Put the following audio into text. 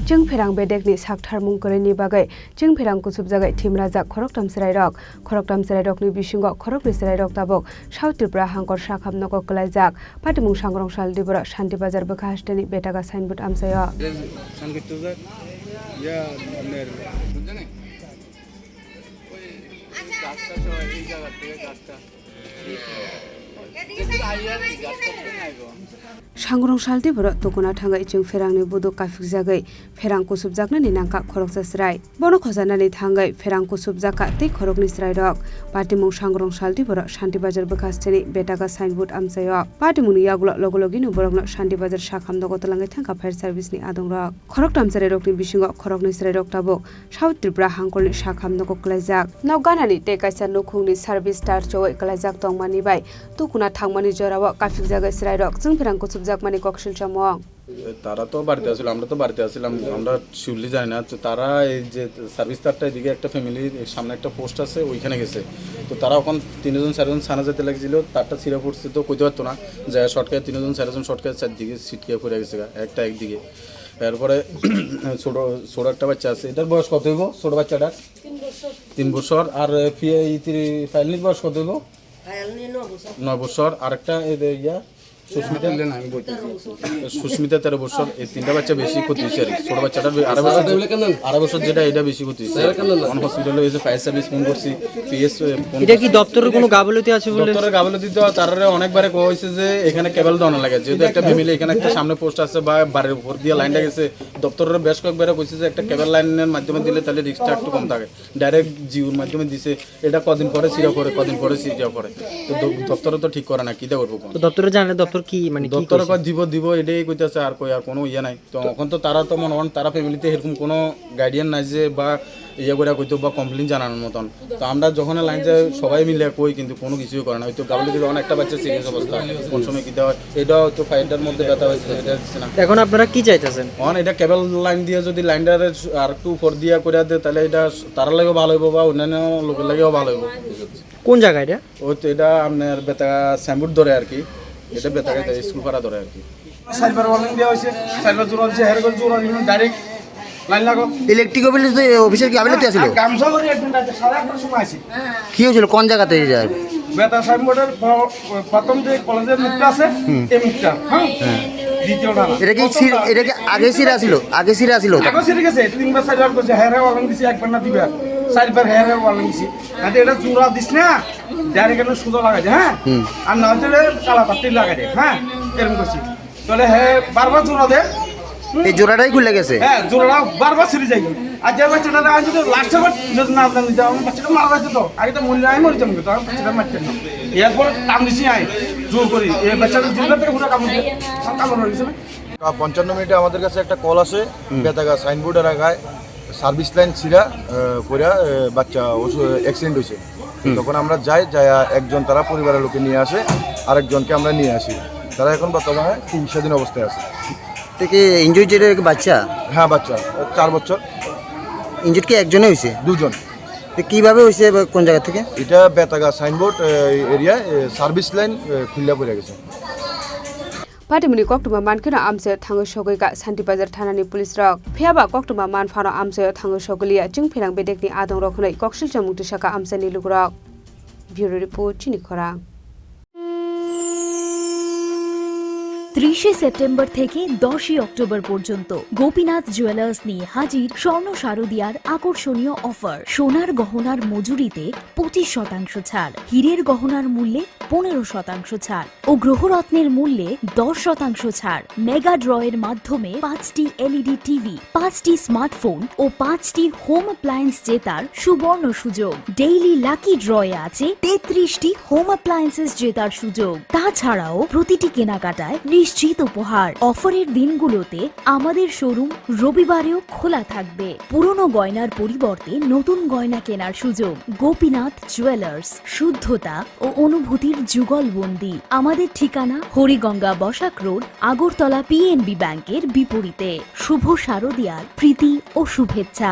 Chwng Pherang Bedekni Saktharmung Kwrwi bagai Chwng Pherang Kusubjagwi Thowimwrajak Khoroktham Srairok Khoroktham Srairokni bisingo Khoroktham Srairok tabok South Tripura hangkor sakhamnoko klaijak Patimung sangrong sal dibora Shanti Bazar bokha hasteni betaga signboard amsayo Sangrong salti boro tokona thangai Chwng Pherangni buduk kafikjagwi Pherang kusubjaknani nangka khoroksa srai bono khojanani thangai Pherang kusubjaka tei khorokni srairok patimung sangrong salti boro Shanti Bazar bokasteni betaga signboard amsayo patimungni yaglo logologi no borokno Shanti Bazar sakhamno gotalangai thangka fire service ni adongrok khoroktham srairokni bisingo khorokni srairok tabok South Tripura hangkorni sakhamno klaijak nawganani tei kaisa nukhungni service star choi klaijak tongmani bai tukuna thangmani jorao kafikjagwi srairok Chwng Pherang kusubjakmani kokshil chamong তারা তো বাড়িতে আসলে আমরা তো বাড়িতে আসলাম আমরা শিউলি জানি না তো তারা এই যে সার্ভিস তারটা এদিকে একটা ফ্যামিলির সামনে একটা পোস্ট আছে ওইখানে গেছে তো তারা ওখান 3জন 4জন ছানা যেতে লাগছিল তারটা ছিঁড়ে পড়ছে তো কইতে পারতো না যে শর্টকাট 3জন 4জন শর্টকাট চারদিকে ছিটকে পড়ে গেছে একটা একদিকে এরপরে ছোট ছোট একটা বাচ্চা আছে এটার বয়স কত হইব ছোট বাচ্চাটার 3 বছর আর ফাইনালির বয়স কত হইব 9 বছর আর একটা ইয়া সুস্মিতা আমি বলতেছি সুস্মিতা 13 বছর এই তিনটা বাচ্চা বেশি ক্ষতি হয়েছে আর ছোট বাচ্চাটার 12 বছর যেটা এটা বেশি ক্ষতি হয়েছে অন হসপিটালে এসে ফায়ার সার্ভিস ফোন করছি পিএস এটা কি দপ্তরের কোনো গাফলতি আছে বলে দপ্তরের গাফলতি তো তারারে অনেকবারে কই হইছে যে এখানে কেবল দাও লাগে যেহেতু একটা ফ্যামিলি এখানে একটা সামনে পোস্ট আছে বা বাড়ির উপর দিয়ে লাইনটা গেছে দপ্তরের বেশ কয়েকবারে কইছে যে একটা কেবল লাইনের মাধ্যমে দিলে তাহলে রিস্কটা একটু কম থাকে ডাইরেক্ট জিওর মাধ্যমে দিছে এটা কদিন পরে সিরা করে কদিন পরে সিরা করে তো দপ্তরে তো ঠিক করে না কি দে করব তো দপ্তরে জানলে দপ্তর কি মানে কি দপ্তরে কই দিব এটাই কইতাছে আর কই আর কোনো ইয়া নাই তো এখন তো তারা তো মনে হন তারা ফ্যামিলিতে এরকম কোনো গাইডিয়ান নাই যে বা ইয়া করে কইতো বা কমপ্লেইন জানানোর মতন তো আমরা যখন লাইন যায় সবাই মিলে কই কিন্তু কোনো কিছুই করে না হয়তো গাবলি দিলে অনেক একটা বাচ্চা সিরিয়াস অবস্থা কোন সময় কি দেওয়া এটা হয়তো ফাইটার মধ্যে ব্যথা হয়েছে এটা না এখন আপনারা কি চাইতেছেন এটা কেবল লাইন দিয়ে যদি লাইনটার আর একটু উপর দিয়া করে দেয় তাহলে এটা তার লাগেও ভালো হইব বা অন্যান্য লোকের লাগেও ভালো হইব কোন জায়গা এটা ওই তো এটা আপনার বেতা স্যাম্বুট ধরে আর কি এটা বেতাকে স্কুল পাড়া ধরে আর কি সাইবার ওয়ার্নিং দেওয়া হয়েছে সাইবার জোর আছে হেরগল জোর আছে ডাইরেক্ট লাইন লাগো ইলেকট্রিক অফিসের কি আবেদন আছিল গামছা করে একদিন রাতে 8:30 সময় আছে কি হয়েছিল কোন জায়গাতে যায় বেতা সাইনবোর্ডের প্রথম যে কলেজের মুখটা আছে এই মুখটা হ্যাঁ দ্বিতীয়টা এটা কি আগে সিরা ছিল আগে সিরে গেছে তিনবার সাইবার করছে হেয়ার ওয়ার্নিং দিছি একবার না দিবা সাইবার হেয়ার ওয়ার্নিং দিছি আরে এটা জোড়া দিছ না ডাইরেক্ট এনে সুতো লাগাই দে হ্যাঁ আর না হলে কালা পাতি লাগাই দে হ্যাঁ এরকম করছি তাহলে হ্যাঁ বারবার জোড়া দে এই জোড়াটাই খুলে গেছে হ্যাঁ জোড়া বারবার ছিঁড়ে যায় আর যে বাচ্চাটা আজ যদি লাস্টের বার যদি না আপনার নিতে আমার বাচ্চাটা মারা যাচ্ছে তো আগে তো মূল্য আমি মরে যাবো তো আমার বাচ্চাটা মারতেন না এরপর কাম দিছি আই জোর করি এই বাচ্চাটা জোর থেকে পুরো কাম দিয়ে সব কাম হয়ে গেছে 55 মিনিটে আমাদের কাছে একটা কল আসে বেতাগা সাইনবোর্ডের আগায় সার্ভিস লাইন ছিঁড়া কইরা বাচ্চা অ্যাক্সিডেন্ট হয়েছে তখন আমরা যাই একজন তারা পরিবারের লোকে নিয়ে আসে আরেকজনকে আমরা নিয়ে আসি তারা এখন বর্তমানে চিকিৎসাধীন অবস্থায় আছে থেকে ইনজুরি যেটা বাচ্চা হ্যাঁ বাচ্চা 4 বছর ইনজুরি কি একজনে হয়েছে দুজন কিভাবে হয়েছে কোন জায়গা থেকে এটা বেতাগা সাইনবোর্ড এরিয়ায় সার্ভিস লাইন খুললা পড়ে গেছে Patimuni koktuma mankino amsayo thango shogoika Shanti Bazar thanani police rok phiaba koktuma manfano amsayo thango shogolia Chwng Pherang Bedekni adong rokhonai kokshil chamung tisaka amsani lugrok Bureau Report Chini Khorang 30 September থেকে 10 October পর্যন্ত Gopinath jewellers নিয়ে হাজির স্বর্ণ শারদিয়ার আকর্ষণীয় offer সোনার গহনার মজুরিতে 25% ছাড় হীরের গহনার মূল্যে 15% ছাড় ও গ্রহরত্নের মূল্যে 10% ছাড় মেগা ড্রয়ের মাধ্যমে 5টি এলইডি টিভি 5টি স্মার্টফোন ও 5টি হোম অ্যাপ্লায়েন্স জেতার সুবর্ণ সুযোগ ডেইলি লাকি ড্রয়ে আছে 33টি হোম অ্যাপ্লায়েন্সেস জেতার সুযোগ তাছাড়াও প্রতিটি কেনাকাটায় নিশ্চিত উপহার অফারের দিনগুলোতে আমাদের শোরুম রবিবারেও খোলা থাকবে পুরনো গয়নার পরিবর্তে নতুন গয়না কেনার সুযোগ গোপীনাথ জুয়েলার্স শুদ্ধতা ও অনুভূতির যুগলবন্দি আমাদের ঠিকানা হরিগঙ্গা বসাক রোড আগরতলা পিএনবি ব্যাংকের বিপরীতে শুভ শারদিয়ার প্রীতি ও শুভেচ্ছা